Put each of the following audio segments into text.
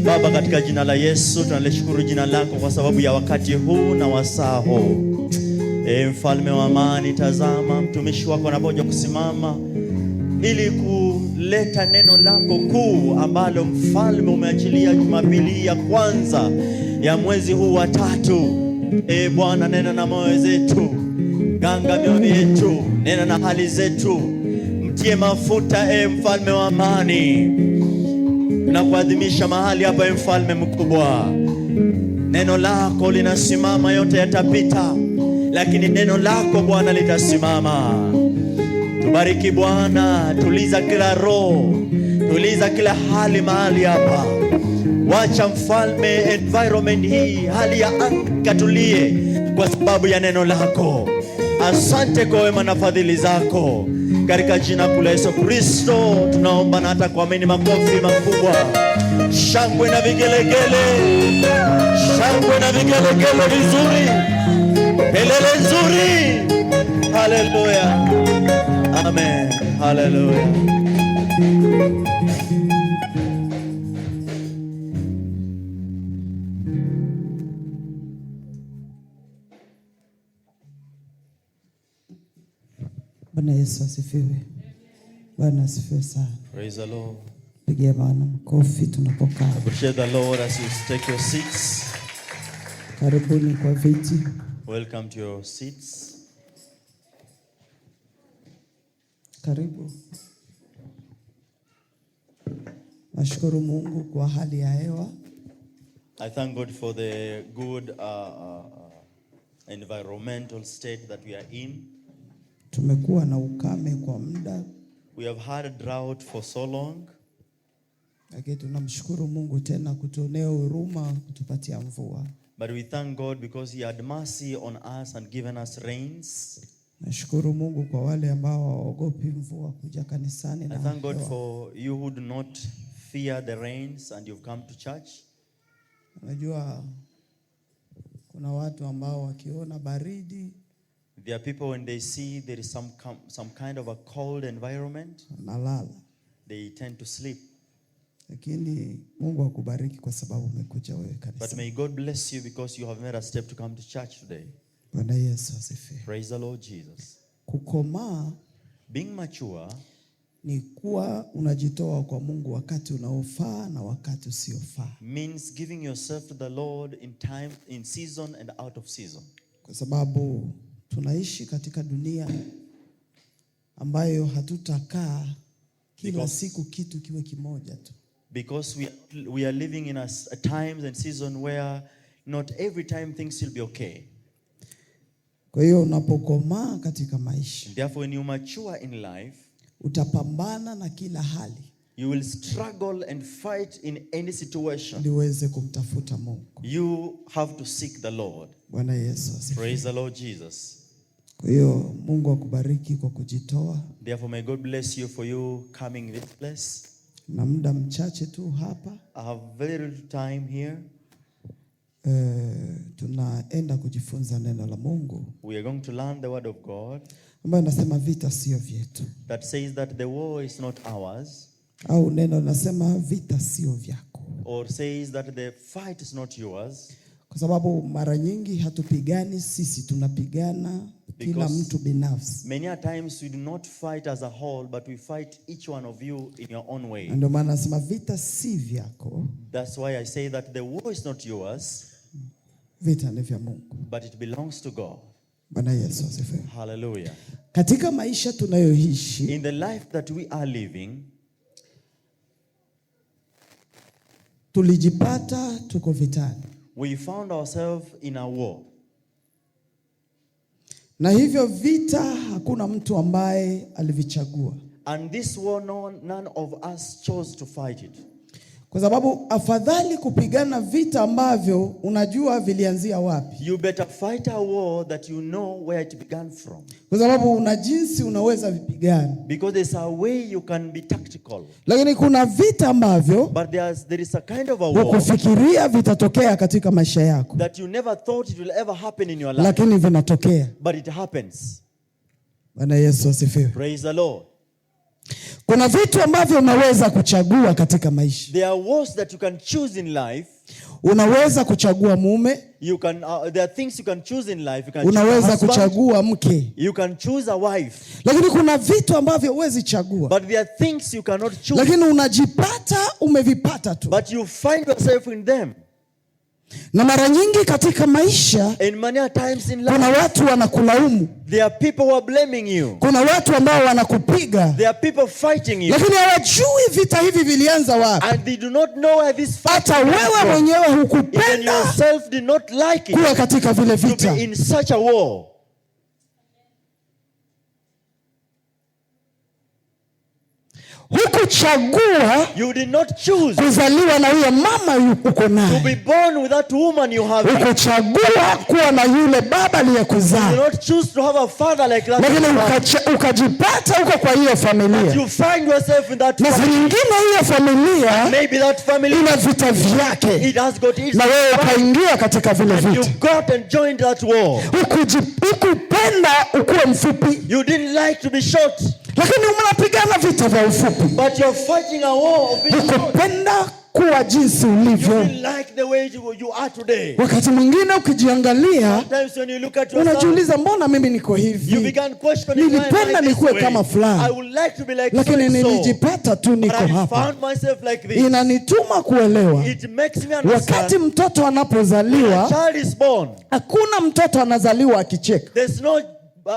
Baba, katika jina la Yesu tunalishukuru jina lako kwa sababu ya wakati huu na wasaa huu. Mfalme wa amani, tazama mtumishi wako anapokuja kusimama ili kuleta neno lako kuu ambalo mfalme umeachilia Jumapili ya kwanza ya mwezi huu wa 3. Bwana, nena na moyo zetu, ganga mioyo yetu, nena na hali zetu, mtie mafuta mfalme wa amani. Na kuadhimisha mahali hapa mfalme mkubwa, neno lako linasimama, yote yatapita, lakini neno lako Bwana litasimama. Tubariki Bwana, tuliza kila roho, tuliza kila hali mahali hapa. Wacha mfalme environment hii, hali ya anga tulie kwa sababu ya neno lako. Asante kwa wema na fadhili zako. Katika jina la Yesu Kristo tunaomba na hata kuamini. Makofi makubwa, shangwe na vigelegele, shangwe na vigelegele vizuri, kelele nzuri. Haleluya, amen, haleluya. Bwana Yesu asifiwe. Bwana asifiwe sana. Praise the Lord. Pigia Bwana makofi tunapokaa. Appreciate the Lord as you take your seats. Karibuni kwa viti. Welcome to your seats. Karibu. Nashukuru Mungu kwa hali ya hewa. I thank God for the good environmental state that we are in. Tumekuwa na ukame kwa muda. We have had a drought for so long. Lakini tunamshukuru Mungu tena kutuonea huruma, kutupatia mvua. But we thank God because He had mercy on us and given us rains. Nashukuru Mungu kwa wale ambao hawaogopi mvua kuja kanisani na I thank God for you who do not fear the rains and you've come to church. Unajua kuna watu ambao wakiona baridi, there are people when they see there is some kind of a cold environment, nalala, they tend to sleep. Lakini Mungu akubariki kwa sababu umekuja wewe kanisa. But may God bless you because you have made a step to come to church today. Bwana Yesu asifiwe. Praise the Lord Jesus. Kukomaa, being mature, ni kuwa unajitoa kwa Mungu wakati unaofaa na wakati usiofaa. Means giving yourself to the Lord in time, in season and out of season. Kwa sababu tunaishi katika dunia ambayo hatutakaa kila siku kitu kiwe kimoja tu. Because we are living in a times and season where not every time things will be okay. Kwa hiyo unapokomaa katika maisha, therefore when you mature in life, utapambana na kila hali. You will struggle and fight in any situation. Ili uweze kumtafuta Mungu. You have to seek the Lord. Bwana Yesu asifiwe. Praise the Lord Jesus. Kwa hiyo Mungu akubariki kwa kujitoa. Therefore may God bless you for you coming this place. Na muda mchache tu hapa. I have very little time here. Tunaenda kujifunza neno la Mungu. We are going to learn the word of God. Ambayo nasema vita sio vyetu. That says that the war is not ours. Au neno nasema vita sio vyako. Or says that the fight is not yours. Kwa sababu mara nyingi hatupigani sisi, tunapigana kila mtu binafsi. Many a times we do not fight as a whole, but we fight each one of you in your own way. Ndio maana nasema vita si vyako. That's why I say that the war is not yours. Vita ni vya Mungu. But it belongs to God. Bwana Yesu asifiwe. Hallelujah. Katika maisha tunayoishi, in the life that we are living, tulijipata tuko vitani. We found ourselves in a war. Na hivyo vita hakuna mtu ambaye alivichagua. And this war none of us chose to fight it. Kwa sababu afadhali kupigana vita ambavyo unajua vilianzia wapi. You better fight a war that you know where it began from. Kwa sababu una jinsi unaweza vipigana. Because there's a way you can be tactical. Lakini kuna vita ambavyo but there is a kind of a war ukufikiria vitatokea katika maisha yako. That you never thought it will ever happen in your life. Lakini vinatokea. But it happens. Bwana Yesu asifiwe. Praise the Lord. Kuna vitu ambavyo unaweza kuchagua katika maisha. There are wars that you can choose in life. Unaweza kuchagua mume. There are things you can choose in life. You can unaweza kuchagua mke. You can choose a wife. Lakini kuna vitu ambavyo huwezi chagua. But there are things you cannot choose. Lakini unajipata umevipata tu. But you find yourself in them. Na mara nyingi katika maisha, and many times in life, kuna watu wanakulaumu. There are people who are blaming you. Kuna watu ambao wanakupiga. There are people fighting you. Lakini hawajui vita hivi vilianza wapi. And they do not know where this fight hata wewe mwenyewe hukupenda. Even yourself did not like it. Kuwa katika vile vita. To be in such a war. Hukuchagua. You did not choose. Kuzaliwa na huyo mama uko naye. To be born with that woman you have. Hukuchagua kuwa na yule baba aliyekuzaa. You did not choose to have a father like that. Lakini ukajipata uko kwa hiyo familia. But you find yourself in that family. Na nyingine hiyo familia. Maybe that family. Ina vita vyake. It has got its. Na wewe ukaingia katika vile vita. You got and joined that war. Hukupenda ukuwe mfupi. You didn't like to be short. Lakini unapigana vita vya ufupi. But you're fighting a war of being short. Hukupenda kuwa jinsi ulivyo. You didn't like the way you are today. Wakati mwingine ukijiangalia, sometimes when you look at yourself, unajiuliza mbona mimi niko hivi? You began questioning nilipenda nikuwe kama fulani. I would like to be like lakini nilijipata tu niko hapa. Found myself like this. Inanituma kuelewa. It makes me understand. Wakati mtoto anapozaliwa, a child is born. Hakuna mtoto anazaliwa akicheka. There's no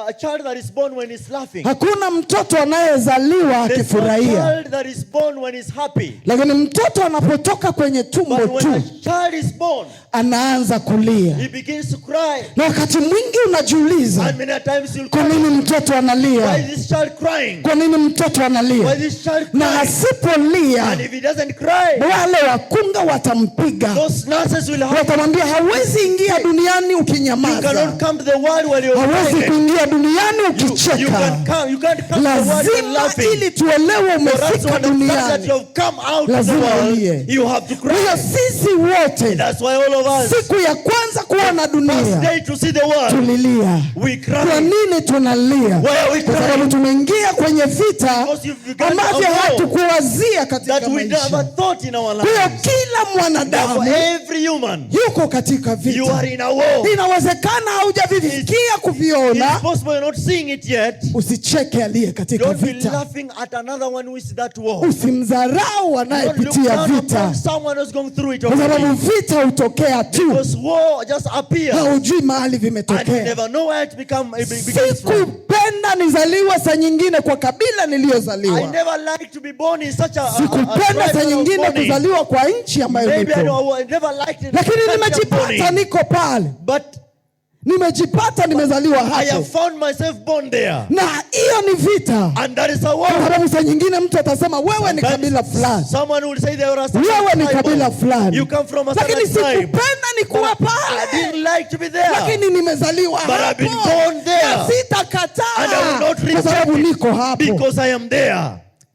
a child that is born when he's laughing. Hakuna mtoto anayezaliwa akifurahia. There's no child that is born when he's happy. Lakini mtoto anapotoka kwenye tumbo tu, when a child is born, anaanza kulia. He begins to cry. Na wakati mwingi unajiuliza, and many times you'll kwa nini mtoto analia? Why is this child crying? Kwa nini mtoto analia? Why is this child crying? Na asipolia, and if he doesn't cry, wale wakunga watampiga. Those nurses will have. Watamwambia hawezi ingia duniani ukinyamaza. You cannot come to the world while you're hawezi kuingia duniani ukicheka. You can't come to the world laughing. Ili tuelewe umefika duniani, lazima ulie. You have to cry. Kwa sisi wote, that's why all of us, siku ya kwanza kuona dunia, first day to see the world, tulilia. We cry. Kwa nini tunalia? Kwa sababu tumeingia kwenye vita ambavyo hatukuwazia katika maisha. Kwa kila mwanadamu, every human, yuko katika vita. You are in a war. Inawezekana haujavifikia kuviona. It's possible you're not seeing it yet. Usicheke aliye katika vita. Don't be laughing at another one who is that war. Usimdharau anayepitia vita. Someone who's going through it. Kwa sababu vita hutokea tu. Because war just appears. Haujui mahali vimetokea. And you never know where it begins from. Sikupenda nizaliwa saa nyingine kwa kabila niliyozaliwa. I never liked to be born in such a sikupenda saa nyingine kuzaliwa kwa nchi ambayo niko. Lakini nimejipata niko pale. But nimejipata nimezaliwa hapo. I have found myself born there. Na hiyo ni vita. And that is a war. Kwa sababu saa nyingine mtu atasema wewe ni kabila fulani. Someone will say they are a wewe ni kabila fulani. You come from a certain tribe. Lakini sikupenda nikuwa pale. I didn't like to be there. Lakini nimezaliwa hapo. But I've been born there. Na sitakataa. And I will not reject kwa sababu niko hapo. Because I am there.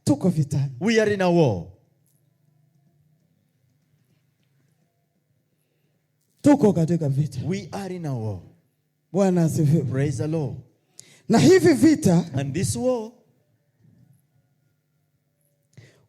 Tuko vitani. We are in a war. Tuko katika vita. We are in a war. Bwana asifiwe. Praise the Lord. Na hivi vita, and this war,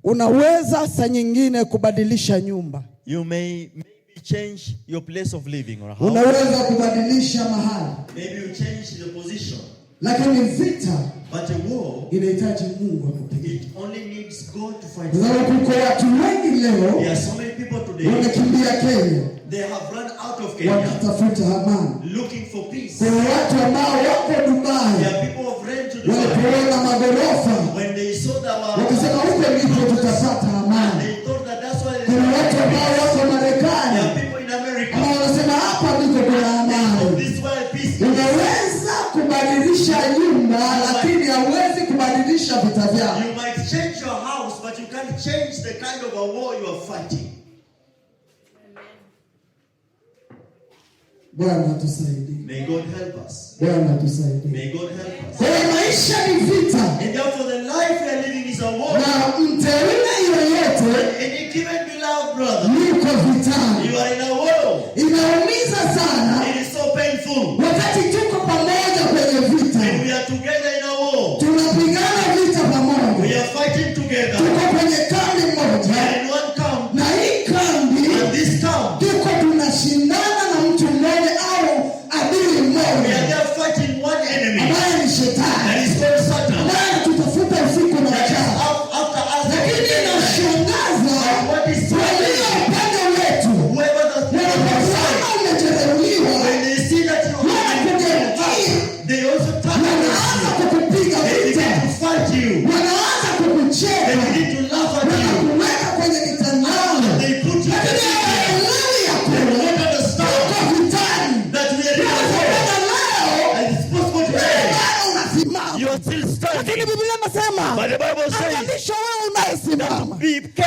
unaweza saa nyingine kubadilisha nyumba. You may maybe change your place of living or house. Unaweza kubadilisha mahali. Maybe you change the position. Lakini vita, but a war, inahitaji Mungu akupiganie. It only needs God to fight. Kuko watu wengi leo, there are so many people today, wamekimbia Kenya. They have run out of Kenya, wakitafuta amani, looking for peace. Kuna watu ambao wako Dubai, there are people who have run to Dubai, walipoona magorofa, when they saw that wakasema huko ndipo tutapata amani. They thought that that's why. Kuna watu ambao wako Marekani, there are people in America, wanasema hapa ndipo kuna amani. This is where peace is. Unaweza kubadilisha nyumba, lakini hauwezi kubadilisha vita vyako. You might change your house, but you can't change the kind of a war you are fighting. Bwana tusaidie. May God help us. Bwana tusaidie. May God help us. Kwa maisha ni vita. And therefore the life we are living is a war. Na mteule yoyote, any given beloved brother, yuko vitani. You are in a war. Inaumiza sana. It is so painful. Wakati tuko pamoja kwenye vita. When we are together in a war. Tunapigana vita pamoja. We are fighting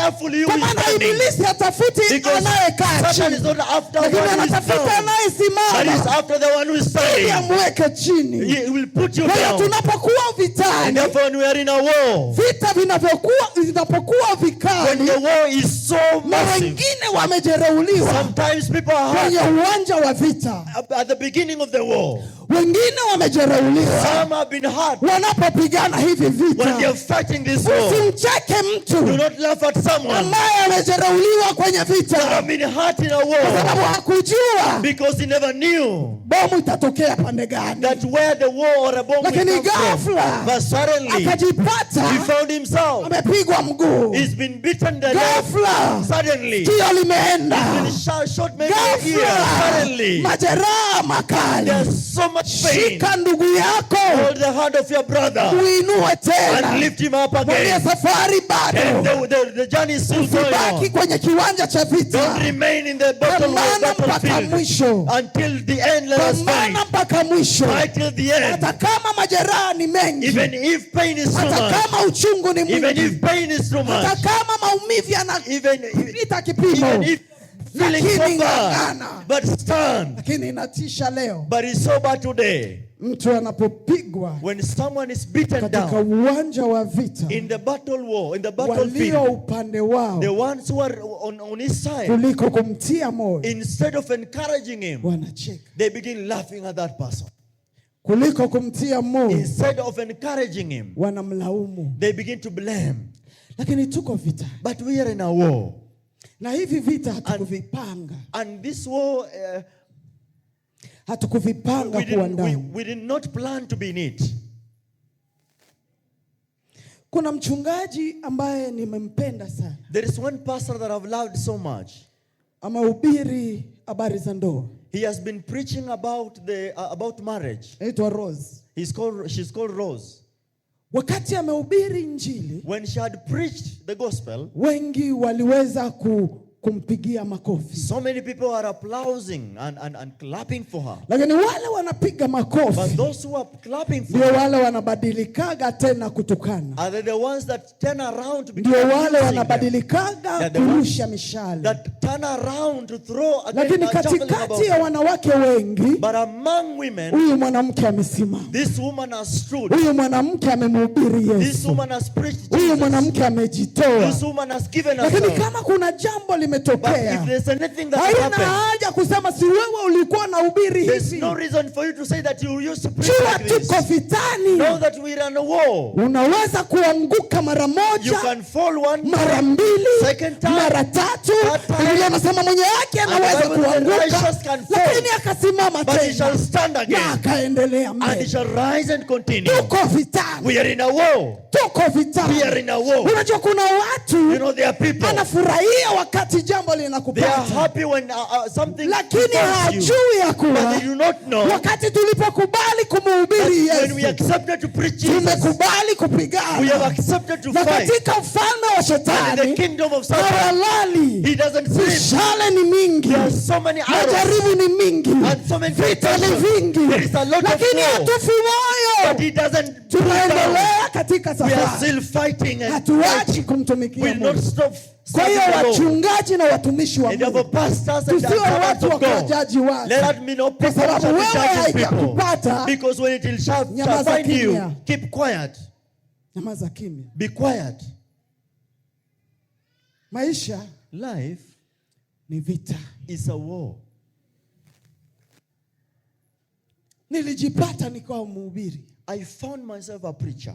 careful you Kwa maana ibilisi hatafuti anayekaa chini, lakini anatafuta anayesimama. That is after the one who is standing. Amweke chini. He will put you down. Tunapokuwa vitani, and therefore when we are in a war, vita vinapokuwa vikali, when the war is so massive, wengine wamejereuliwa. Sometimes people are hurt kwenye uwanja wa vita. At the beginning of the war, wengine wamejereuliwa. Some have been hurt wanapopigana hivi vita. When they are fighting this war. Usimcheke mtu. Do not laugh at someone ambaye amejereuliwa kwenye vita. That have been hurt in a war. Kwa sababu hakujua. Because he never knew. Bomu itatokea pande gani. That where the war or a bomb will come from. But suddenly akajipata. He found himself. Amepigwa mguu. He's been beaten the leg. Suddenly. Kio limeenda. He's been shot maybe the ear. Suddenly. Majeraha makali. There's so much pain. Shika ndugu yako. Hold the hand of your brother. Uinue tena. And lift him up again. Safari bado. And the journey is still going on. Kwenye kiwanja cha vita. Don't remain in the battlefield until the end. Let us fight. Mpaka mwisho. Fight till the end. Hata kama majeraha ni mengi. Even if pain is too much. Hata kama uchungu ni mwingi. Even if pain is too much. Hata kama maumivu yanapita kipimo. Even if feeling so bad. But stand. Lakini inatisha leo. But it's so bad today. Mtu anapopigwa. When someone is beaten down. Katika uwanja wa vita. In the battle war, in the battlefield. Walio upande wao. The ones who are on his side. Kuliko kumtia moyo. Instead of encouraging him. Wanacheka. They begin laughing at that person. Kuliko kumtia moyo. Instead of encouraging him. Wanamlaumu. They begin to blame. Lakini tuko vita. But we are in a war. Na hivi vita hatukuvipanga. And this war hatukuvipanga kuwa ndani. We did not plan to be in it. Kuna mchungaji ambaye nimempenda sana. There is one pastor that I've loved so much. Amehubiri habari za ndoa. He has been preaching about marriage. Anaitwa Rose. She's called Rose. Wakati amehubiri injili, when she had preached the gospel, wengi waliweza kumpigia makofi. So many people are applauding and clapping for her. Lakini wale wanapiga makofi, but those who are clapping for ndio wale wanabadilikaga tena kutukana. Are they the ones that turn around to become ndio wale wanabadilikaga kurusha mishale. That turn around to throw again. Lakini katikati ya wanawake wengi, but among women, huyu mwanamke amesimama. This woman has stood. Huyu mwanamke amemhubiri Yesu. This woman has preached Jesus. Huyu mwanamke amejitoa. This woman has given herself. Lakini kama kuna jambo limetokea, haina haja kusema si wewe ulikuwa na hubiri hivi. There's no reason for you to say that you used to preach like this. Tuko vitani. Know that we are in a war. Unaweza kuanguka mara moja, you can fall one time, mara mbili, second time, mara tatu. Biblia inasema mwenye haki anaweza kuanguka, lakini akasimama tena. But he shall stand again. Na akaendelea mbele. And he shall rise and continue. Tuko vitani. We are in a war. Tuko vitani. We are in a war. Unajua kuna watu, you know, there are people, anafurahia wakati jambo linakupata. They are happy when something lakini hajui ya kuwa, but they do not know, wakati tulipokubali kumhubiri Yesu, when we accepted to preach Jesus, tumekubali kupigana. We have accepted to fight. Katika ufalme wa Shetani, the kingdom of Satan, he doesn't sleep. Mishale ni mingi. There are so many arrows. Majaribu ni mingi. And so many vita ni vingi. There is a lot lakini of war. hatufi moyo. But he doesn't. Tunaendelea katika safari. We are still fighting and hatuachi kumtumikia Mungu. We'll not stop. Kwa hiyo wachungaji na watumishi wa Mungu, tusiwe watu wa kujaji watu. Kwa sababu wewe haijakupata, because when it shall find you, keep quiet. Nyamaza kimya. Be quiet. Maisha, life, ni vita. Is a war. Nilijipata nikawa mhubiri. I found myself a preacher.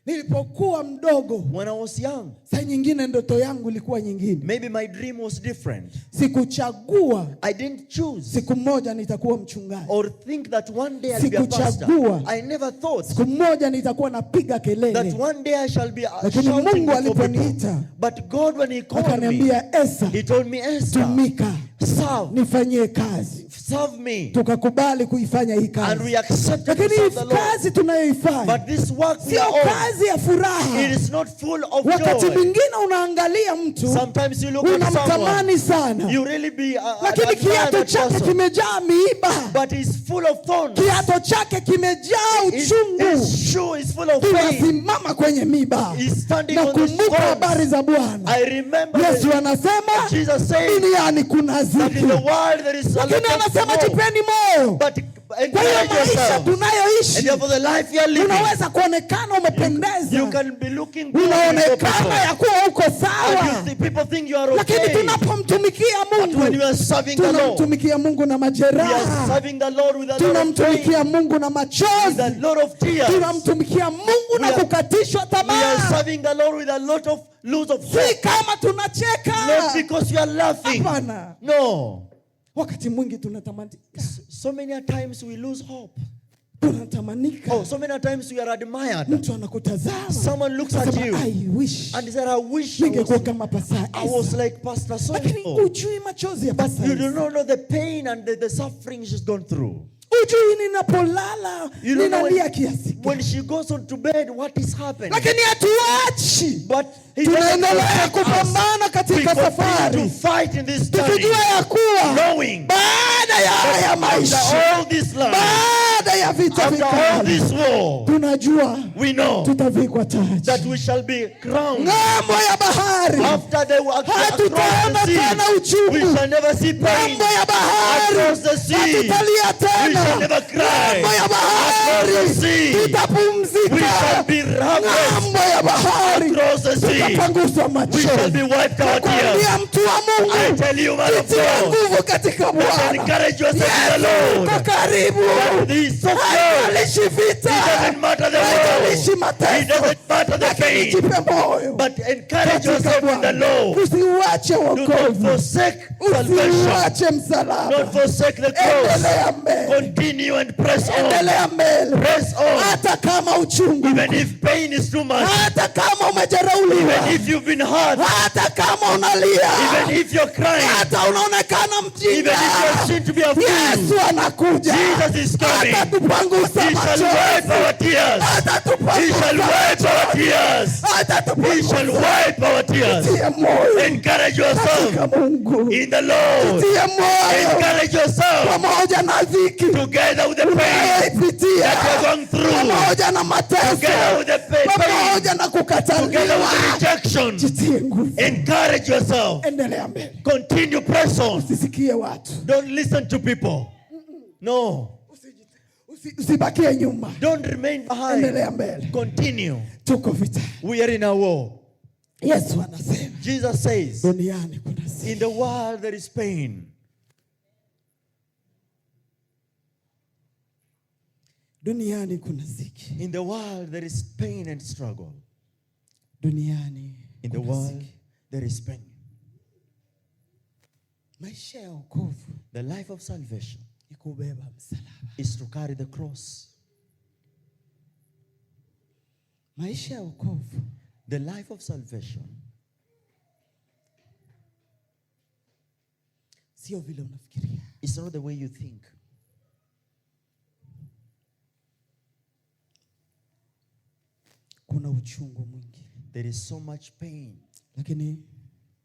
Nilipokuwa mdogo, when I was young, saa nyingine ndoto yangu ilikuwa nyingine. Maybe my dream was different. Sikuchagua, I didn't choose, siku moja nitakuwa mchungaji, or think that one day I'll be a pastor. I never thought, siku moja nitakuwa napiga kelele, that one day I shall be lakini Mungu aliponiita, but God when he called me, akaniambia Esa, he told me, Esther, tumika, serve. Nifanyie kazi. Serve me. Tukakubali kuifanya hii kazi. And we accepted lakini to serve the Lord. Kazi tunayoifanya, but this work we sio are on, kazi ya furaha. it is not full of wakati joy. mwingine unaangalia mtu, sometimes you look at someone, sana, you really be lakini kiato chake kimejaa miiba, but it's full of thorns. Kiato chake kimejaa uchungu. His shoe is full of pain. Tunasimama kwenye miiba. He's standing na on the kumbuka habari za Bwana. I remember Yesu anasema duniani kuna ziki, lakini anasema jipeni moyo. Kwa hiyo maisha tunayoishi, unaweza kuonekana umependeza, unaonekana ya kuwa uko sawa, lakini tunapomtumikia Mungu, tunamtumikia Mungu na majeraha, tunamtumikia Mungu na machozi, tunamtumikia Mungu na kukatishwa tamaa. Si kama tunacheka, not because you are laughing. Hapana. No. Wakati mwingi tunatamanika. So many times we lose hope. Tunatamanika. Oh, so many times we are admired. Mtu anakutazama. Someone looks at you. I wish. And he said, I wish I was like Pastor so. Lakini hujui machozi ya Pastor. You do not know the pain and the suffering she's gone through. Ujui ninapolala ninalia kiasi. When she goes on to bed, what is happening? Lakini hatuachi. But tunaendelea kupambana katika safari. To fight in this journey. Tukijua ya kuwa knowing baada ya maisha, all this life, baada ya vita vikali, tunajua we know tutavikwa taji, that we shall be crowned. Ng'ambo ya bahari, after the hatutaona tena uchungu. We shall never see pain. Ng'ambo ya bahari, across the sea, hatutalia tena. We shall never cry. Ng'ambo ya bahari, across the sea, tutapumzika. We shall be harvested. Ng'ambo ya bahari, across the sea, tutapanguswa machozi. We shall be wiped our tears. Mtu wa Mungu, I tell you, man of God, nguvu katika Bwana. Encourage yourself in the Lord. Kwa karibu. He is so close. Haijalishi vita. It doesn't matter the war. Haijalishi mateso. It doesn't matter the pain. Jipe moyo. But encourage yourself in the Lord. Usiuache wokovu. Do not forsake salvation. Usiuache msalaba. Don't forsake the cross. Endelea mbele. Continue and press on. Endelea mbele. Press on. Hata kama uchungu. Even if pain is too much. Hata kama umejeruhiwa. Even if you've been hurt. Hata kama unalia. Even if you're crying. Hata unaonekana mjinga. Even if you're seen to be a fool. Yesu anakuja. Jesus is coming. Atatupangusa machozi. He shall wipe our tears. He shall wipe our tears. He shall wipe our tears. Encourage yourself in the Lord. Encourage yourself together with the pain that you're going through. Together with the pain. Together with the rejection. Encourage yourself. Continue, press on. Don't listen to people. No. Usibakie nyuma. Don't remain behind. Endelea mbele. Continue. Tuko vita. We are in a war. Yesu anasema. Jesus says, duniani kuna ziki. In the world there is pain. Duniani kuna ziki. In the world there is pain and struggle. Duniani in the world there is pain. Maisha ya wokovu. The life of salvation kubeba msalaba. Is to carry the cross. Maisha ya wokovu. The life of salvation. Sio vile unafikiria. It's not the way you think. Kuna uchungu mwingi. There is so much pain. Lakini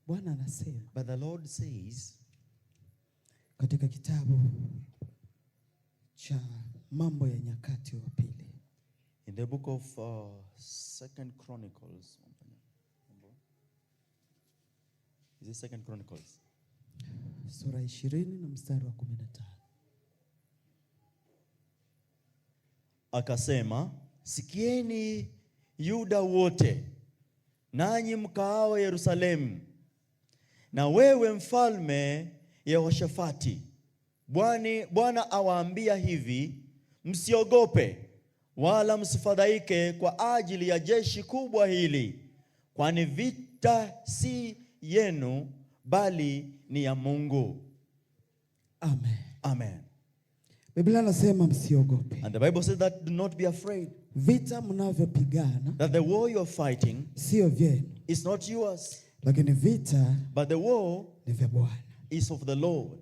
Bwana anasema. But the Lord says katika kitabu cha Mambo ya Nyakati wa Pili. In the book of 2nd Chronicles. Is it 2nd Chronicles? Sura 20 na mstari wa 15. Akasema, sikieni Yuda wote, nanyi mkaao Yerusalemu, na wewe mfalme Yehoshafati. Bwana awaambia hivi, msiogope wala msifadhaike kwa ajili ya jeshi kubwa hili, kwani vita si yenu bali ni ya Mungu. Amen. Amen. Biblia inasema msiogope. And the Bible says that do not be afraid. Vita mnavyopigana, that the war you are fighting sio vyenu. It's not yours. Lakini vita but the war ni vya Bwana. is of the Lord.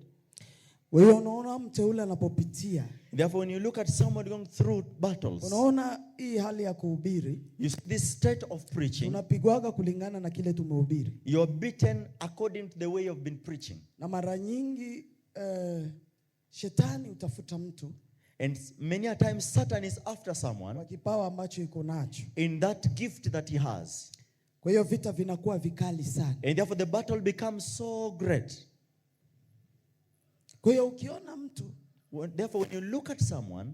Wewe unaona mteule anapopitia. Therefore, when you look at someone going through battles, unaona hii hali ya kuhubiri, you see this state of preaching, unapigwaga kulingana na kile tumehubiri. You're beaten according to the way you've been preaching. Na mara nyingi shetani utafuta mtu, and many a times Satan is after someone kwa kipawa ambacho yuko nacho, in that gift that he has. Kwa hiyo vita vinakuwa vikali sana. And therefore the battle becomes so great. Kwa hiyo ukiona mtu, therefore when you look at someone,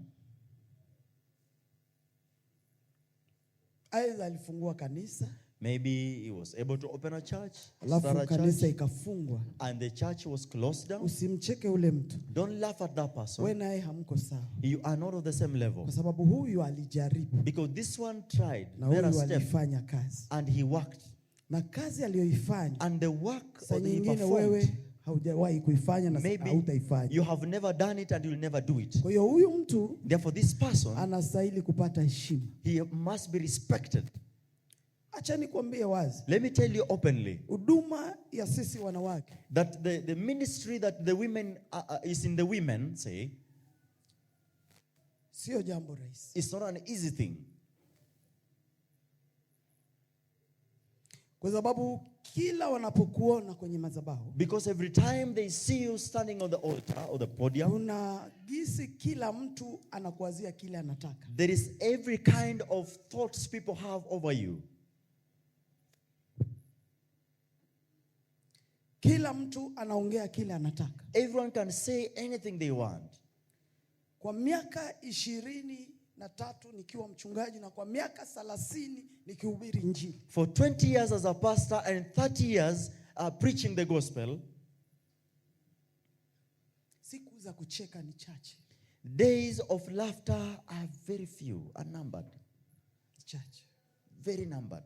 aidha alifungua kanisa, maybe he was able to open a church, alafu kanisa ikafungwa, and the church was closed down. Usimcheke ule mtu. Don't laugh at that person. Wewe naye hamko sawa. You are not of the same level. Kwa sababu huyu alijaribu. Because this one tried, na huyu alifanya kazi. And he worked. Na kazi aliyoifanya, and the work that he performed, wewe haujawahi kuifanya na hautaifanya. You have never done it and you'll never do it. Kwa hiyo huyu mtu, therefore this person, anastahili kupata heshima. He must be respected. Acha nikwambie wazi. Let me tell you openly. Huduma ya sisi wanawake, that the ministry that the women is in the women, say, sio jambo rahisi. It's not an easy thing. Kwa sababu kila wanapokuona kwenye madhabahu, because every time they see you standing on the altar or the podium, unagisi kila mtu anakuazia kile anataka. There is every kind of thoughts people have over you. Kila mtu anaongea kile anataka. Everyone can say anything they want. Kwa miaka 23 nikiwa mchungaji na kwa miaka 30 nikihubiri injili. For 20 years as a pastor and 30 years preaching the gospel. Siku za kucheka ni chache. Days of laughter are very few, unnumbered. Chache. Very numbered.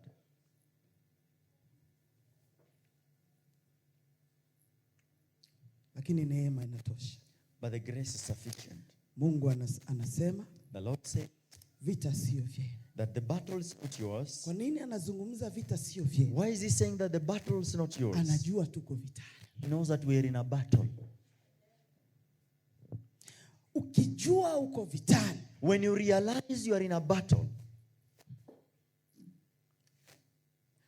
Lakini neema inatosha. But the grace is sufficient. Mungu anasema, the Lord said, vita sio vyenu. That the battle is not yours. Kwa nini anazungumza vita sio vyenu? Why is he saying that the battle is not yours? Anajua tuko vitani. He knows that we are in a battle. Ukijua uko vitani, when you realize you are in a battle,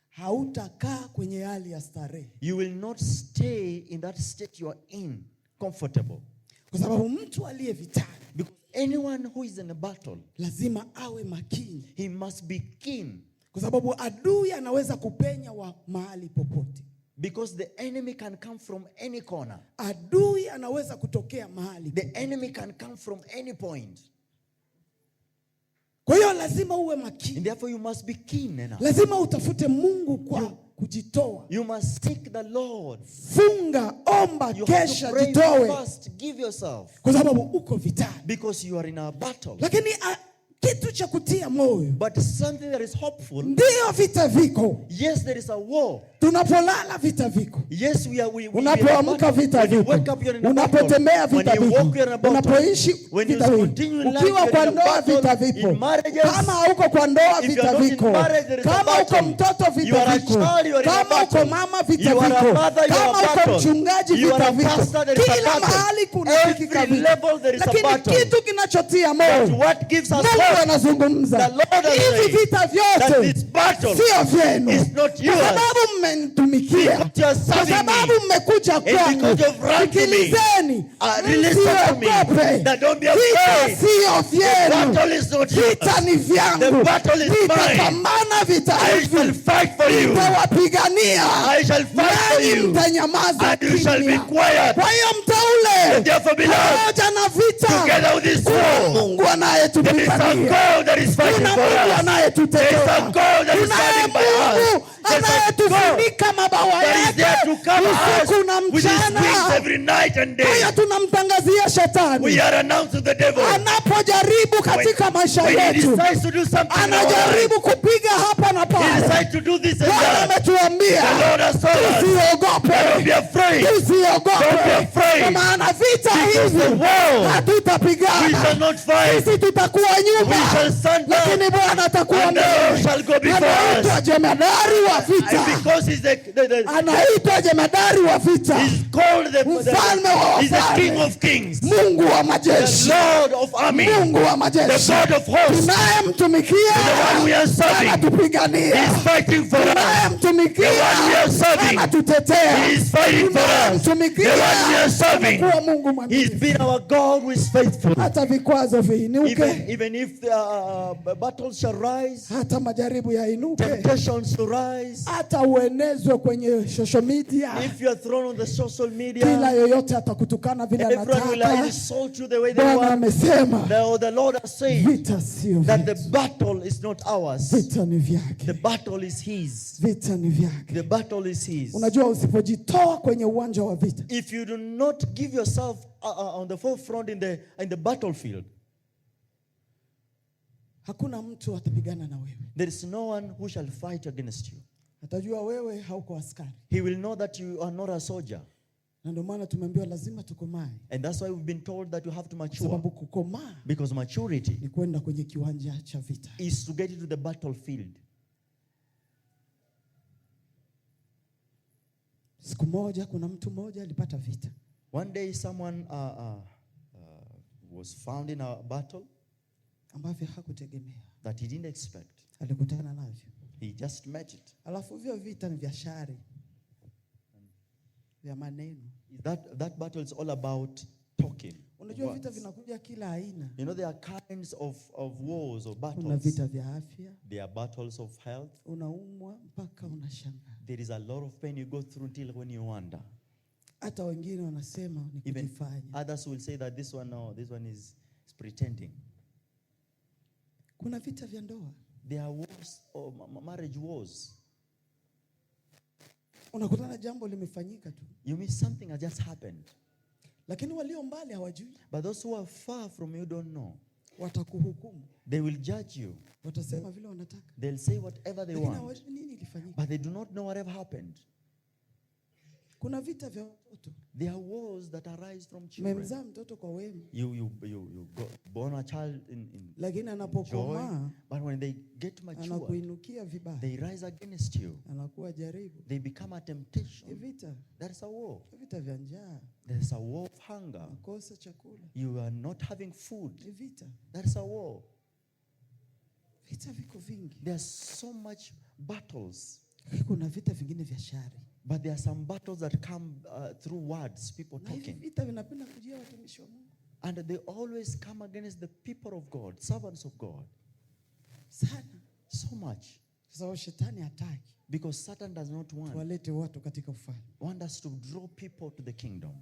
hautakaa kwenye hali ya starehe. You will not stay in that state you are in, comfortable. Kwa sababu mtu aliye vitani, because anyone who is in a battle, lazima awe makini. He must be keen. Kwa sababu adui anaweza kupenya wa mahali popote. Because the enemy can come from any corner. Adui anaweza kutokea mahali. The enemy can come from any point. Kwa hiyo lazima uwe makini. And therefore you must be keen enough. Lazima utafute Mungu kwa kujitoa. You must seek the Lord. Funga, omba, kesha, jitoe. First, give yourself. Kwa sababu uko vitani. Because you are in a battle. Lakini kitu cha kutia moyo, but something that is hopeful, ndio vita viko. Yes, there is a war. Tunapolala vita viko. Yes, we unapoamka vita viko. Unapotembea vita viko. Unapoishi vita viko. Ukiwa kwa ndoa vita viko. Kama hauko kwa ndoa vita viko. Kama uko mtoto vita viko. Kama uko mama vita viko. Kama uko mchungaji vita viko. Kila mahali kuna vita viko. Lakini kitu kinachotia moyo, Mungu anazungumza, hivi vita vyote sio vyenu. Kwa sababu mmenitumikia, kwa sababu mmekuja kwangu, sikilizeni, msiogope. Vita sio vyenu, vita ni vyangu. Nitapambana vita hivi, nitawapigania, nanyi mtanyamaza kimya. Kwa hiyo mteule, pamoja na vita, Mungu anayetupigania, kuna Mungu anayetutetea, tunaye Mungu anayetufunika mabawa yake usiku na mchana. Kwa hiyo tunamtangazia shetani, anapojaribu katika maisha yetu, anajaribu kupiga hapa na pale, Bwana ametuambia tusiogope, kwa maana vita hivi hatutapigana sisi, tutakuwa nyuma, lakini Bwana atakuwa mbele. Anaitwa jemadari wa vita, is the anaitwa jemadari wa vita. He's called mfalme wa He's the King of Kings. Mungu wa majeshi. The Lord of armies. Mungu wa majeshi. The God of hosts. Tunayemtumikia. The one we are serving. Anatupigania. He is fighting for us. Tunayemtumikia. The one we are serving. Anatutetea. He is fighting for us. The one we are serving. He's been our God who is faithful. Hata vikwazo viinuke. Even if the battles shall rise. Hata majaribu yainuke. Temptations to rise. Hata uenezwe kwenye social media. If you are thrown on the social media. Kila yoyote atakutukana vile anataka. Everyone will insult you the way they want. Bwana amesema. The Lord has said. Vita sio that the battle is not ours. Vita ni vyake. The battle is his. Vita ni vyake. The battle is his. Unajua usipojitoa kwenye uwanja wa vita. If you do not give yourself on the forefront in the battlefield. Hakuna mtu atapigana na wewe. There is no one who shall fight against you. Atajua wewe hauko askari. He will know that you are not a soldier. Na ndio maana tumeambiwa lazima tukomae. And that's why we've been told that you have to mature. Sababu kukomaa. Because maturity ni kwenda kwenye kiwanja cha vita. Is to get into the battlefield. Siku moja kuna mtu mmoja alipata vita. One day someone was found in a battle ambavyo hakutegemea. That he didn't expect. Alikutana navyo. He just met it. Alafu vyo vita ni vya shari. Vya maneno. That battle is all about talking. Unajua vita vinakuja kila aina. You know there are kinds of wars or battles. Kuna vita vya afya. There are battles of health. Unaumwa mpaka unashangaa. There is a lot of pain you go through until when you wonder. Hata wengine wanasema ni kujifanya. Others will say that this one is pretending. Kuna vita vya ndoa. There are wars or marriage wars. Unakutana jambo limefanyika tu. You mean something has just happened. Lakini walio mbali hawajui. But those who are far from you don't know. Watakuhukumu. They will judge you. Watasema vile wanataka. They'll say whatever they want. Nini ilifanyika? But they do not know whatever happened. Kuna vita vya watoto. There are wars that arise from children. Memzaa mtoto kwa wema. You born a child in lakini anapokomaa, but when they get mature, anakuinukia vibaya. They rise against you. Anakuwa jaribu. They become a temptation. Vita. That is a war. Vita vya njaa. There is a war of hunger. Kukosa chakula. You are not having food. Vita. That is a war. Vita viko vingi. There are so much battles. Kuna vita vingine vya shari. But there are some battles that come through words, people talking. Vita vinapenda kujia watumishi wa Mungu. And they always come against the people of God, servants of God. Sana. So much. Sasa shetani hataki. Because Satan does not want. Walete watu katika ufalme. Want us to draw people to the kingdom.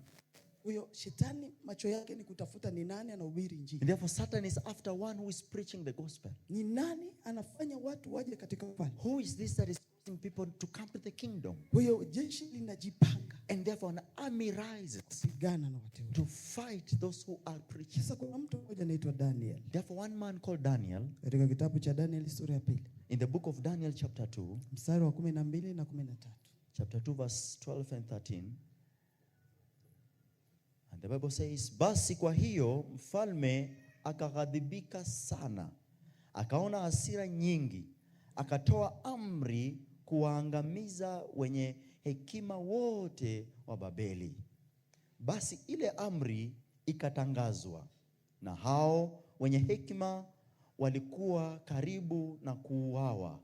Huyo shetani macho yake ni kutafuta ni nani anahubiri injili. And therefore Satan is after one who is preaching the gospel. Ni nani anafanya watu waje katika ufalme? Who is this that is causing people to come to the kingdom? Huyo jeshi linajipanga. And therefore an army rises kupigana na wateule. To fight those who are preaching. Sasa kuna mtu mmoja anaitwa Daniel. Therefore one man called Daniel. Katika kitabu cha Daniel sura ya 2. In the book of Daniel chapter 2. Mstari wa 12 na 13. Chapter 2 verse 12 and 13. And the Bible says, basi kwa hiyo mfalme akaghadhibika sana, akaona hasira nyingi, akatoa amri kuwaangamiza wenye hekima wote wa Babeli. Basi ile amri ikatangazwa, na hao wenye hekima walikuwa karibu na kuuawa.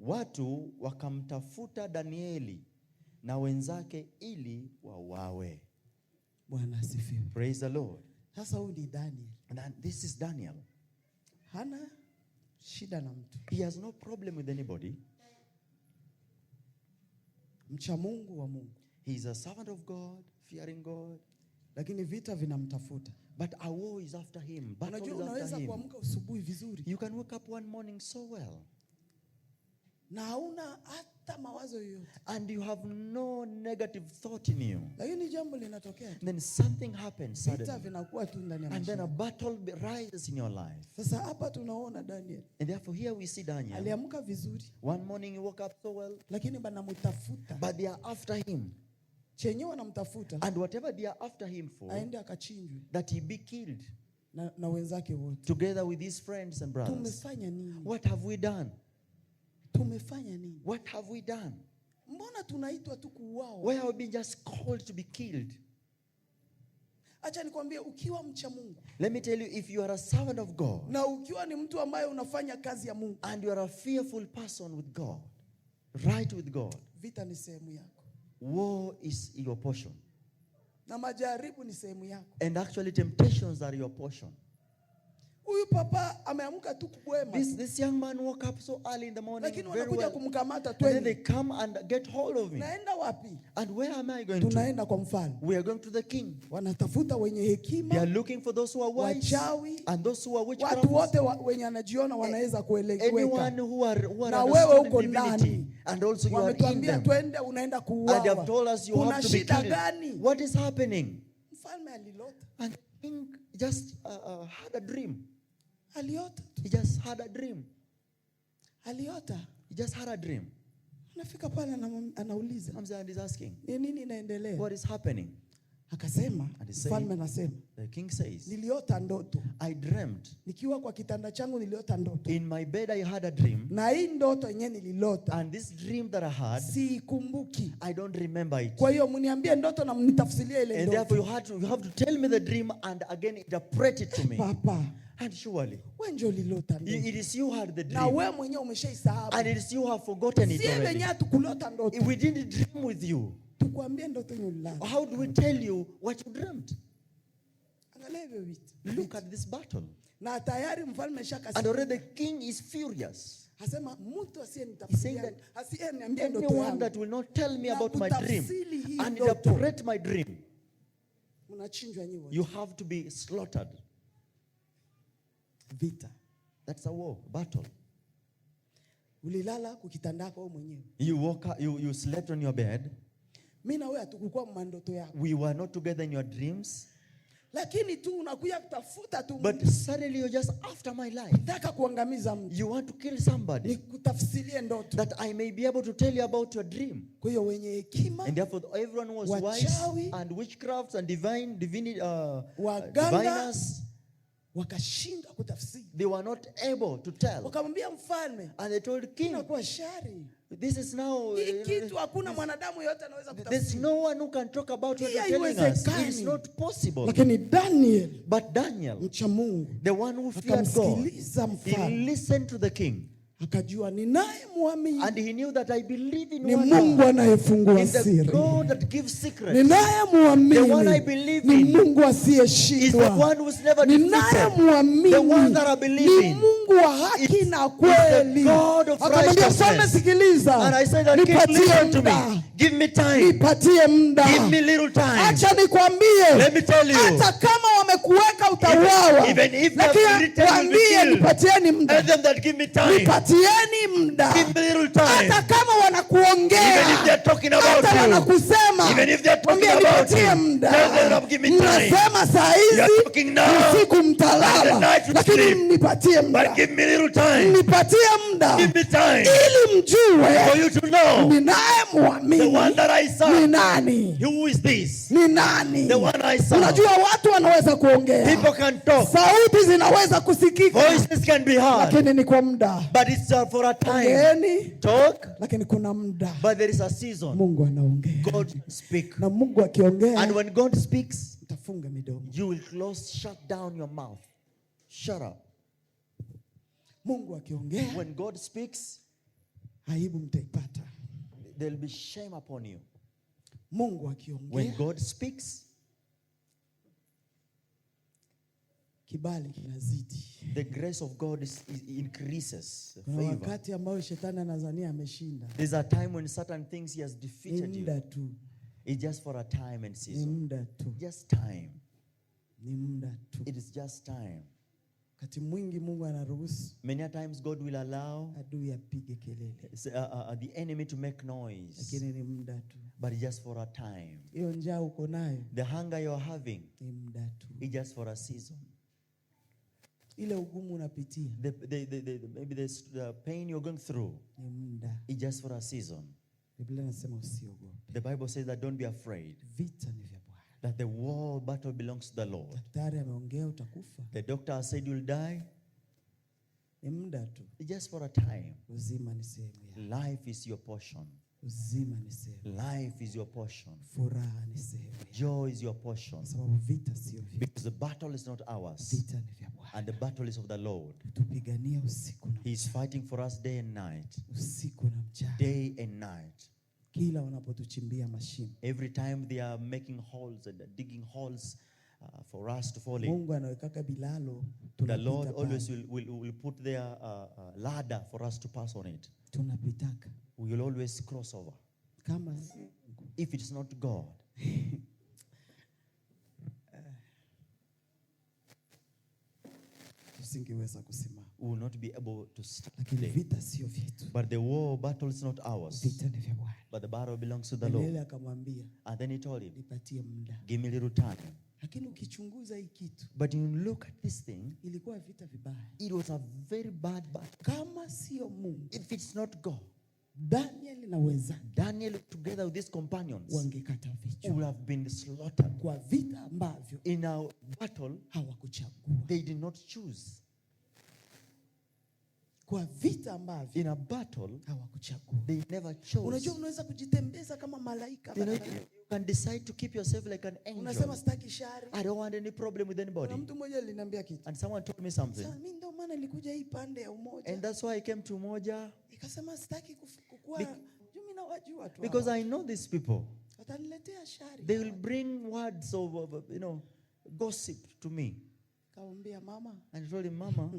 Watu wakamtafuta Danieli na wenzake ili wauawe. Bwana asifiwe. Praise the Lord. Sasa huyu ni Daniel. And this is Daniel. Hana shida na mtu. He has no problem with anybody. Mcha Mungu wa Mungu. He is a servant of God, fearing God. Lakini vita vinamtafuta. But a war is after him. Battle is after him. Unaweza kuamka asubuhi vizuri. You can wake up one morning so well. Na hauna hata mawazo yoyote. And you have no negative thought in you. Lakini jambo linatokea. Then something happens suddenly. Vita vinakuwa tu ndani ya maisha. And then a battle rises in your life. Sasa hapa tunaona Daniel. And therefore here we see Daniel. Aliamka vizuri. One morning he woke up so well. Lakini banamtafuta. But they are after him. Chenye wanamtafuta. And whatever they are after him for. Aende akachinjwe. That he be killed. Na wenzake wote. Together with his friends and brothers. Tumefanya nini? What have we done? Tumefanya nini? What have we done? Mbona tunaitwa tu kuuawa? Why are we being just called to be killed? Acha nikwambie, ukiwa mcha Mungu. Let me tell you, if you are a servant of God. Na ukiwa ni mtu ambaye unafanya kazi ya Mungu. And you are a fearful person with God. Right with God. Vita ni sehemu yako. War is your portion. Na majaribu ni sehemu yako. And actually temptations are your portion. Huyu papa ameamka tu kubwema. This young man woke up so early in the morning. Lakini wanakuja kumkamata twende. And then they come and get hold of me. Naenda wapi? And where am I going to? Tunaenda kwa mfalme. We are going to the king. Wanatafuta wenye hekima. They are looking for those who are wise. Wachawi. And those who are witchcraft. Watu wote wenye anajiona wanaweza kueleweka. Anyone who are na wewe uko ndani. And also you are in them. Twende unaenda kuuawa. And they have told us you have to be killed. What is happening? Mfalme alilota. And the king just had a dream. Aliota. He just had a dream. Aliota. He just had a dream. Anafika pale anauliza. And he's asking. Ni nini inaendelea? What is happening? Akasema, mfalme anasema. The king says. Niliota ndoto. I dreamt. Nikiwa kwa kitanda changu niliota ndoto. In my bed I had a dream. Na hii ndoto yenyewe nililota. And this dream that I had. Siikumbuki. I don't remember it. Kwa hiyo mniambie ndoto na mnitafsirie ile ndoto. And therefore you have to tell me the dream and again interpret it to me. Papa. And surely. Wewe ndio ulilota ndoto. It is you who had the dream. Na wewe mwenyewe umeshaisahau. And it is you who have forgotten it already. Sisi wenyewe tukulota ndoto. We didn't dream with you. Tukwambie ndoto ulilala. How do we tell you what you dreamt? Angalia hiyo vita. Look at this battle. Na tayari mfalme shaka. And already the king is furious. Hasema mtu asiyenitafsiria, asiyeniambia ndoto yangu. Anyone that will not tell me about my dream and interpret my dream, mnachinjwa nyinyi. You have to be slaughtered. Vita. That's a war, battle. Ulilala kukitandako wewe mwenyewe. You woke up, you slept on your bed. Mimi na wewe hatukukuwa mandoto yako. We were not together in your dreams. Lakini tu unakuja kutafuta tu. But suddenly you're just after my life. Nataka kuangamiza mtu. You want to kill somebody. Nikutafsirie ndoto. That I may be able to tell you about your dream. Kwa hiyo wenye hekima. And therefore everyone was wise and witchcrafts and diviners. Wakashinda kutafsiri. They were not able to tell. Wakamwambia mfalme. And they told the king. Inakuwa shari. This is now. Kitu hakuna mwanadamu yote anaweza kutafsiri. There's no one who can talk about what you're telling us. It's not possible. Lakini Daniel. But Daniel. Mcha Mungu. The one who feared God. He listened to the king. Akajua ninayemwamini. And he knew that I believe in ni Mungu anayefungua siri. Is the God that gives secrets. Ninayemwamini. The one I believe ni in. Mungu asiyeshindwa. Is the one who is never defeated. Ninayemwamini. The one that I believe in. Ni Mungu wa haki na kweli. God of righteousness. And I said that king, listen to me. Give me time. Nipatie muda. Give me little time. Acha nikwambie. Let me tell you. Hata kama wamekuweka utauawa. Even if they are written to be killed. Nipatieni muda. Tell them that give me time. Nipatieni muda. Give me little time. Hata kama wanakuongea. Even if they are talking about hata you. Wanakusema. Even if they are talking about you. Tell them give me time. Mnasema saa hizi. Usiku mtalala. Lakini mnipatie muda. But give me little time. Nipatie muda. Give me time. Ili mjue. For you to know. Ninayemwamini. The one that I serve. Ni nani? Who is this? Ni nani? The one I serve. Unajua watu wanaweza kuongea. People can talk. Sauti zinaweza kusikika. Voices can be heard. Lakini ni kwa muda. But it's for a time. Talk. Lakini kuna muda. But there is a season. Mungu anaongea. God speak. Na Mungu akiongea. And when God speaks, utafunga midomo. You will shut down your mouth. Shut up. Mungu akiongea. When God speaks, aibu mtaipata. There will be shame upon you. Mungu akiongea. When God speaks, kibali kinazidi. The grace of God increases. Kuna wakati ambao shetani anazania ameshinda. There's a time when certain things he has defeated you. Muda tu. It's just for a time and season. Ni muda tu. Just time. Ni muda tu. It is just time. Wakati mwingi Mungu anaruhusu. Many times God will allow adui apige kelele. The enemy to make noise. Lakini ni muda tu. But just for a time. Hiyo njaa uko nayo. The hunger you are having. Ni muda tu. It's just for a season. Ile ugumu unapitia. Maybe the pain you're going through. Ni muda. It's just for a season. Biblia inasema usiogope. The Bible says that don't be afraid. Vita ni vya Bwana. That the war battle belongs to the Lord. Daktari ameongea utakufa. The doctor has said you'll die. Ni muda tu. It's just for a time. Uzima ni sehemu yako. Life is your portion. Uzima ni sehemu. Life is your portion. Furaha ni sehemu. Joy is your portion. Sababu vita sio vyetu. Because the battle is not ours. Vita ni vya Bwana. And the battle is of the Lord. Tupigania usiku na mchana. He is fighting for us day and night. Usiku na mchana. Day and night. Kila wanapotuchimbia mashimo. Every time they are making holes and digging holes for us to fall in. Mungu anaweka bilalo. The Lord always will put their ladder for us to pass on it. Tunapitaka. We will always cross over. Kama if it is not God. Tusingeweza kusimama. We will not be able to stand. Lakini vita sio vyetu. But the war battle is not ours. Vita ni vya Bwana. But the battle belongs to the Lord. Akamwambia. And then he told him, nipatie muda. Give me a little time. Lakini ukichunguza hii kitu. But you look at this thing. Ilikuwa vita vibaya. It was a very bad battle. Kama sio Mungu. If it's not God. Daniel together with his companions wangekata vichwa. Would have been slaughtered. Kwa vita ambavyo in a battle hawakuchagua. They did not choose. Kwa vita ambavyo in a battle hawakuchagua. They never chose. Unajua unaweza kujitembeza kama malaika. You can decide to keep yourself like an angel. Unasema sitaki shari. I don't want any problem with anybody. Mtu mmoja aliniambia kitu. And someone told me something. Sasa mimi ndio maana nilikuja hii pande ya umoja. And that's why I came to Umoja. Nikasema sitaki kukua mimi na wajua tu. Because I know these people. Wataniletea shari. They will bring words of gossip to me. Kaambia mama. And I told him, Mama,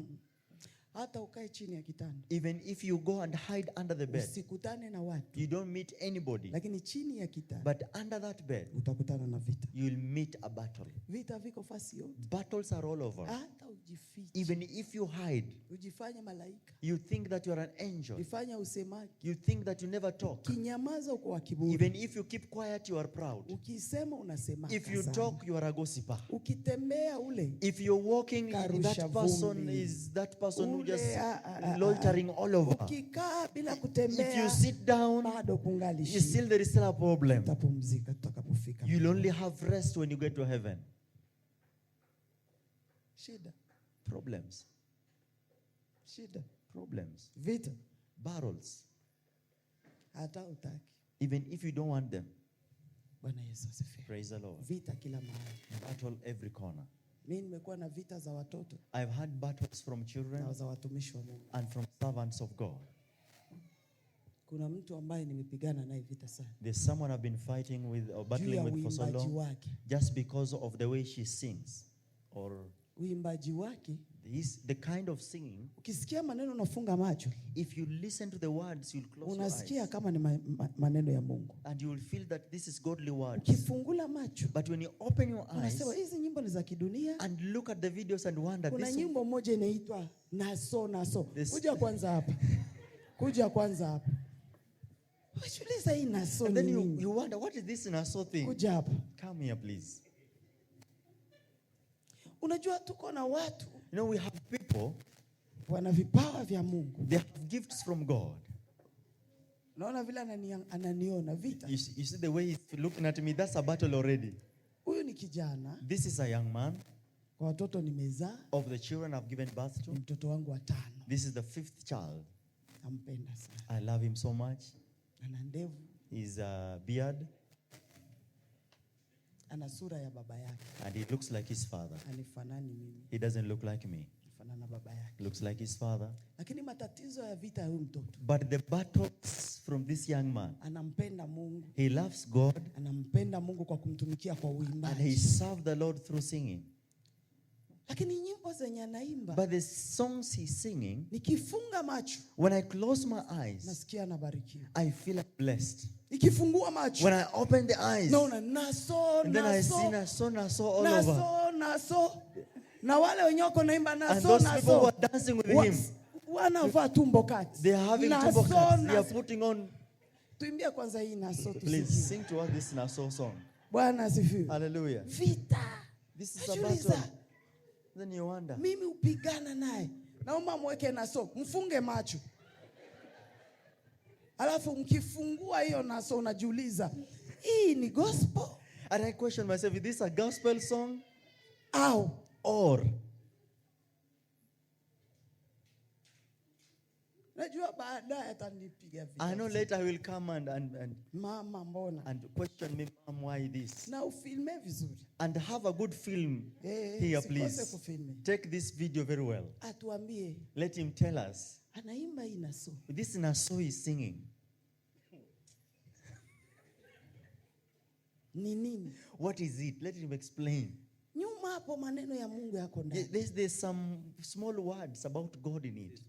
hata ukae chini ya kitanda. Even if you go and hide under the bed, usikutane na watu. You don't meet anybody. Lakini chini ya kitanda. But under that bed, utakutana na vita. You will meet a battle. Vita viko fasi yote. Battles are all over. Hata ujifiche. Even if you hide, ujifanye malaika. You think that you are an angel. Ujifanye usemaji. You think that you never talk. Kinyamaza uko wa kiburi. Even if you keep quiet, you are proud. Ukisema unasema. If you talk, you are a gossiper. Ukitembea ule. If you're walking, that person is that person who just loitering all over. Ukikaa bila kutembea. If you sit down, bado kungali shida. Still there is still a problem. Utapumzika tutakapofika. You'll only have rest when you get to heaven. Shida. Problems. Shida. Problems. Vita. Battles. Hata utaki. Even if you don't want them. Bwana Yesu asifiwe. Praise the Lord. Vita kila mahali. Battle every corner. Mimi nimekuwa na vita za watoto. I've had battles from children na za watumishi wa Mungu. And from servants of God. Kuna mtu ambaye nimepigana naye vita sana. There's someone I've been fighting with or battling with for so long. Just because of the way she sings or uimbaji wake. The kind of singing. Ukisikia maneno unafunga macho. If you listen to the words, you'll close your eyes. Unasikia kama ni maneno ya Mungu. And you will feel that this is godly words. Ukifungula macho. But when you open your eyes. Unasema hizi nyimbo ni za kidunia. And look at the videos and wonder. Kuna nyimbo moja inaitwa Naso. Kuja kwanza hapa. Kuja kwanza hapa. Unajiuliza hii Naso. And then you wonder, what is this Naso thing? Kuja hapa. Come here please. Unajua tuko na watu. We have people. Wana vipawa vya Mungu. They have gifts from God. Naona vile ananiona vita. You see the way he's looking at me, that's a battle already. Huyu ni kijana. This is a young man. Kwa watoto nimezaa. Of the children I've given birth to. Mtoto wangu wa 5. This is the 5th child. Nampenda sana. I love him so much. Ana ndevu. He's a beard. Ana sura ya baba yake. And he looks like his father. Anifanani mimi. He doesn't look like me. Anafanana baba yake. Looks like his father. Lakini matatizo ya vita ya huyu mtoto. But the battles from this young man. Anampenda Mungu. He loves God. Anampenda Mungu kwa kumtumikia kwa uimbaji. And he served the Lord through singing. Lakini nyimbo zenye anaimba. But the songs he's singing. Nikifunga macho. When I close my eyes. Nasikia nabarikiwa. I feel blessed. Nikifungua macho. When I open the eyes. Naona Naso. And then I see Naso all over. Naso. Na wale wenye wako naimba Naso. And those people who are dancing with him. Wanavaa tumbo kati. They are having tumbo cuts. They are putting on. Tuimbie kwanza hii Naso tusikie. Please sing to us this Naso song. Bwana asifiwe. Hallelujah. Vita. This is a battle. Then you wonder. Mimi upigana naye. Naomba mweke Naso. Mfunge macho. Alafu mkifungua hiyo Naso unajiuliza, hii ni gospel? And I question myself, is this a gospel song? Or Najua baadaye atanipiga vita. I know later he will come and mama mbona and question me, Mom, why this? Na ufilme vizuri. And have a good film here, please. Take this video very well. Atuambie. Let him tell us. Anaimba inaso. This Naso is singing. Ni nini? What is it? Let him explain. Nyuma hapo maneno ya Mungu yako ndani. There's some small words about God in it.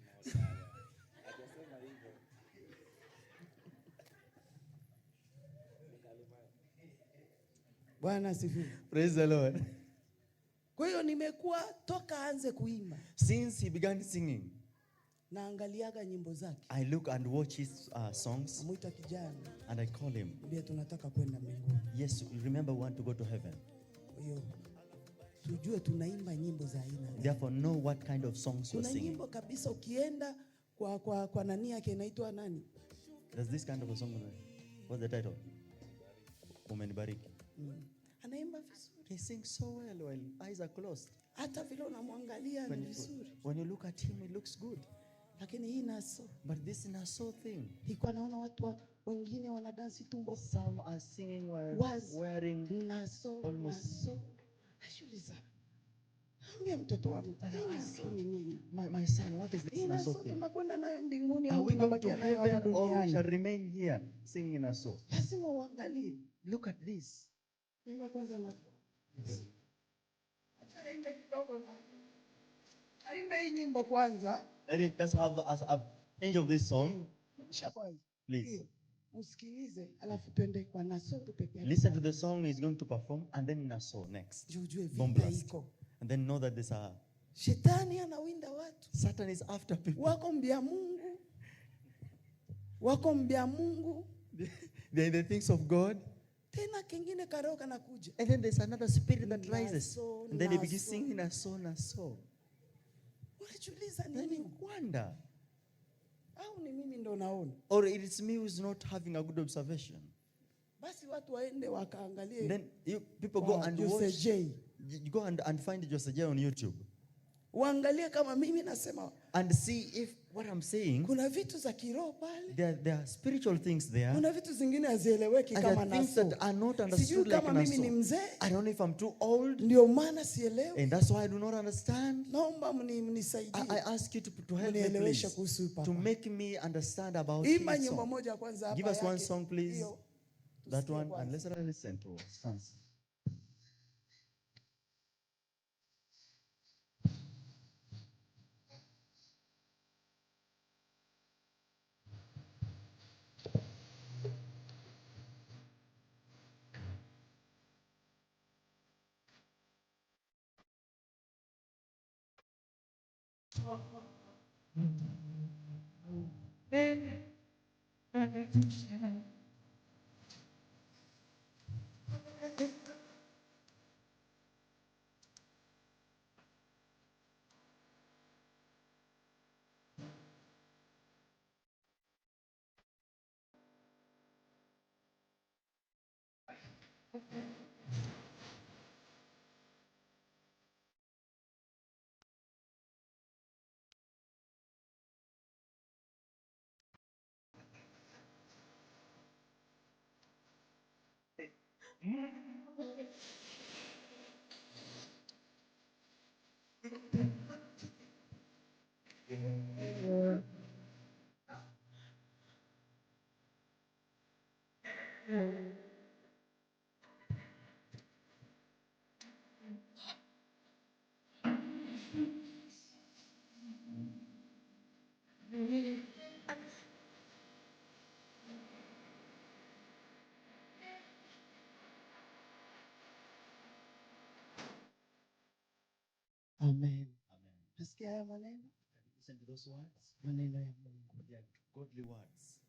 Bwana asifiwe. Praise the Lord. Kwa hiyo nimekuwa toka aanze kuimba. Since he began singing, naangaliaga nyimbo zake. I look and watch his songs. Amuita kijana. And I call him. Mbia tunataka kwenda mbinguni. Yes, remember we want to go to heaven. Kwa hiyo tujue tunaimba nyimbo za aina gani. Therefore know what kind of songs you're singing. Kuna nyimbo kabisa ukienda kwa nani yake inaitwa nani? There's this kind of a song. What's the title? Umenibariki. Anaimba vizuri. He sings so well while eyes are closed. Hata vile unamwangalia ni vizuri. When you look at him, it looks good. Lakini hii Naso. But this Naso thing. Iko naona watu wengine wanadansi tumbo. Some are singing while wearing Naso. Almost. Naso. Ashuliza. Ambia mtoto wangu. My son, what is this Naso thing? Tunakwenda nayo mbinguni au tunabakia nayo hapa duniani? Or shall remain here singing Naso? Lazima uangalie. Look at this. Imba kwanza na. Aimba hii nyimbo kwanza. Let's have a change of this song. Please. Usikilize, alafu tuende kwa Naso peke yake. Listen to the song he's going to perform and then Naso next. And then know that there's a Shetani anawinda watu. Satan is after people. Wako mbia Mungu. Wako mbia Mungu. They're the things of God. Tena kingine karoka kanakuja. And then there's another spirit that rises. And then he begins singing Naso, Naso. Unajiuliza Then you wonder. Au ni mimi ndo naona? Or it is me who's not having a good observation. Basi watu waende wakaangalie. Then people go and watch. You go and find Jose J on YouTube. Waangalie kama mimi nasema. And see if what I'm saying. Kuna vitu za kiroho pale. There are spiritual things there. Kuna vitu zingine hazieleweki kama Naso. Things that are not understood like Naso. Mimi ni mzee. I don't know if I'm too old. Ndio maana sielewi. And that's why I do not understand. Naomba mnisaidie. I ask you to help me please. To make me understand about his Imba nyimbo moja kwanza hapa. Give us one song please. That one and let's listen to it. Amen. Nasikia haya maneno? Listen to those words. Maneno ya Mungu. They are godly words.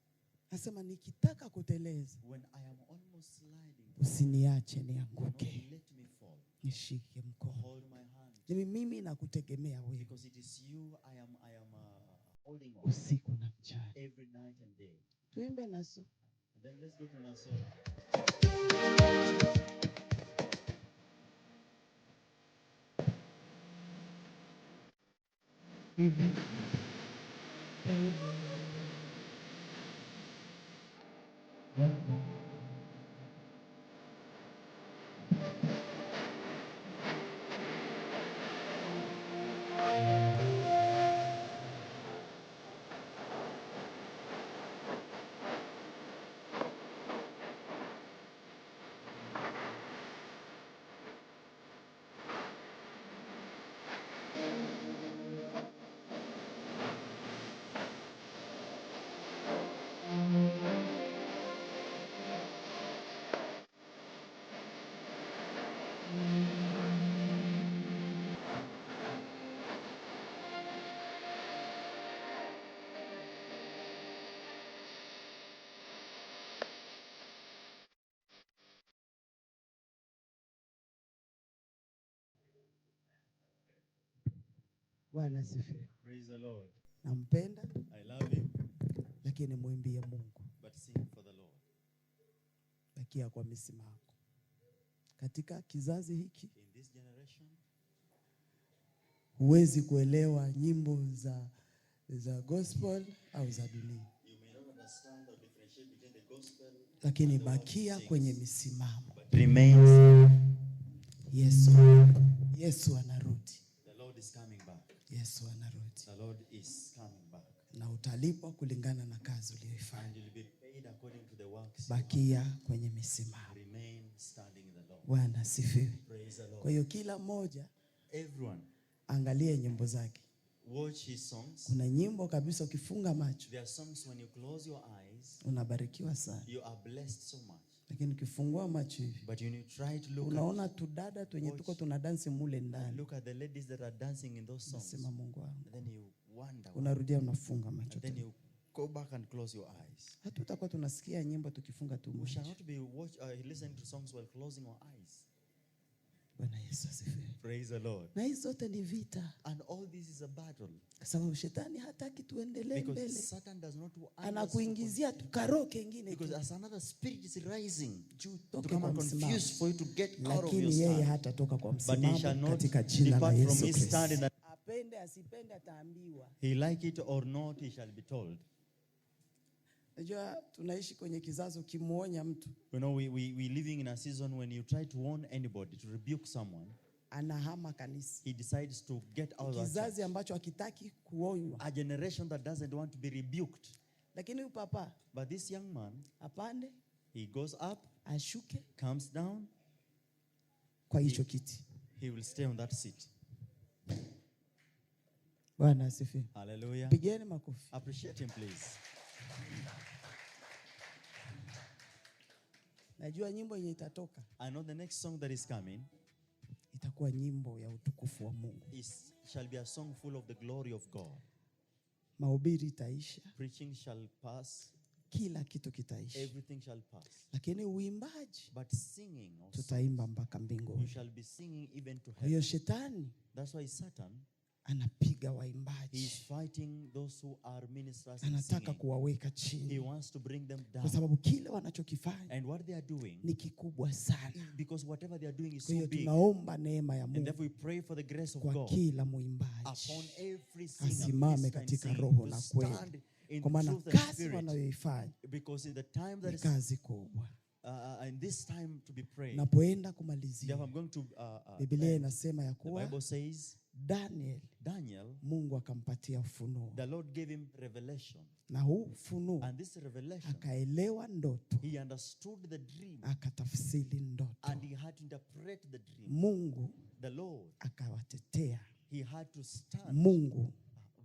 Nasema nikitaka kuteleza. When I am almost sliding. Usiniache nianguke. Let me fall. Nishike mkono. Hold my hand. Ni mimi nakutegemea wewe. Because it is you I am holding on. Usiku na mchana. Every night and day. Tuimbe Naso. Then let's go to Naso. Bwana asifiwe. Praise the Lord. Nampenda. I love him. Lakini muimbie Mungu. But sing for the Lord. Bakia kwa misimamo. Katika kizazi hiki, in this generation, huwezi kuelewa nyimbo za gospel au za dunia. You may not understand or differentiate between the gospel. Lakini bakia kwenye misimamo. But remains. Yesu anarudi. The Lord is coming back. Yesu anarudi. The Lord is coming back. Na utalipwa kulingana na kazi uliyoifanya. And you'll be paid according to the works. Bakia kwenye misimamo. Remain standing in the Lord. Bwana asifiwe. Praise the Lord. Kwa hiyo kila mmoja, everyone, angalie nyimbo zake. Watch his songs. Kuna nyimbo kabisa ukifunga macho, There are songs when you close your eyes, unabarikiwa sana. you are blessed so much. Lakini ukifungua macho hivi, But when you try to look, unaona tudada twenye tuko tuna dance mule ndani. look at the ladies that are dancing in those songs. Nasema Mungu wangu. Then you wonder. Unarudia unafunga macho. And then you go back and close your eyes. Hatutakuwa tunasikia nyimbo tukifunga tu macho. We shall not be listening to songs while closing our eyes. Bwana Yesu asifiwe. Praise the Lord. Na hizo zote ni vita. And all this is a battle. Kwa sababu shetani hataki tuendelee mbele. Because Satan does not want us anakuingizia tukaroke ingine. Because as another spirit is rising to toke come and confuse for you to get out of your lakini yeye hatatoka kwa msimamo katika But jina la he shall not Yesu depart from his Kristo. Apende asipende ataambiwa. He like it or not, he shall be told. Unajua tunaishi kwenye kizazi ukimuonya mtu. You know, we living in a season when you try to warn anybody, to rebuke someone, anahama kanisa. He decides to get out of the kizazi ambacho hakitaki kuonywa. A generation that doesn't want to be rebuked. Lakini huyu papa, but this young man, apande, he goes up, ashuke, comes down, kwa hicho kiti. He will stay on that seat. Bwana asifiwe. Hallelujah. Pigeni makofi. Appreciate him, please. Najua nyimbo yenye itatoka, I know the next song that is coming itakuwa nyimbo ya utukufu wa Mungu. Shall be a song full of the glory of God. Mahubiri itaisha. Preaching shall pass. Kila kitu kitaisha. Everything shall pass. Lakini uimbaji, but singing, tutaimba mpaka mbinguni. You shall be singing even to heaven. Hiyo shetani, that's why Satan, anapiga waimbaji. He is fighting those who are ministers. Anataka kuwaweka chini. He wants to bring them down. Kwa sababu kile wanachokifanya, and what they are doing, ni kikubwa sana. Because whatever they are doing is so big. Tunaomba neema ya Mungu. And therefore we pray for the grace of kwa God. Kila muimbaji Upon every singer, asimame katika roho na kweli. Kwa maana kazi wanayoifanya, because in the time that ni kazi kubwa. In this time to be praying, napoenda kumalizia, I'm going to, Biblia inasema ya kuwa, the Bible says, Daniel, Mungu akampatia ufunuo. The Lord gave him revelation. Na huu ufunuo, and this revelation, akaelewa ndoto. He understood the dream. Akatafsiri ndoto. And he had to interpret the dream. Mungu, the Lord, akawatetea. He had to stand. Mungu,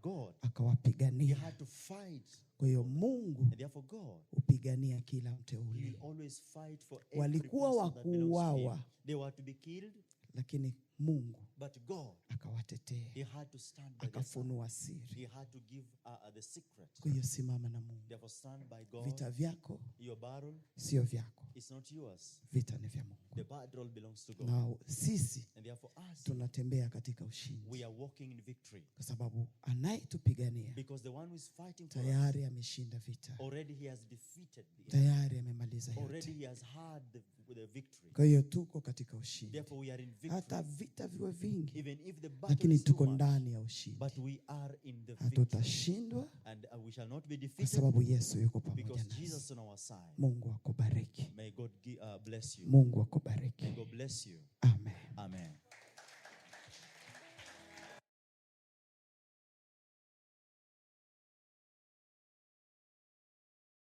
God, akawapigania. He had to fight. Kwa hiyo Mungu, and therefore God, upigania kila mteule. He will always fight for every walikuwa wakuuawa, they were to be killed, lakini Mungu, but God, akawatetea. He had to stand by akafunua siri. He had to give the secret. Kwa hiyo simama na Mungu. Therefore stand by God. Vita vyako, your battle, sio vyako. It's not yours. Vita ni vya Mungu. The battle belongs to God. Na sisi, and therefore us, tunatembea katika ushindi. We are walking in victory. Kwa sababu anayetupigania, because the one who is fighting for tayari ameshinda vita. Already he has defeated the enemy. Tayari amemaliza yote. Already he has had the victory. Kwa hiyo tuko katika ushindi. Therefore we are in victory. Hata vita viwe vingi, even if the battle lakini is too tuko much, ndani ya ushindi. but we are in the victory. Hatutashindwa, and And we shall not be kwa defeated sababu Yesu yuko pamoja because nasi. Jesus on our side. Mungu akubariki. May God bless you. Mungu akubariki. May God bless you. Amen. Amen.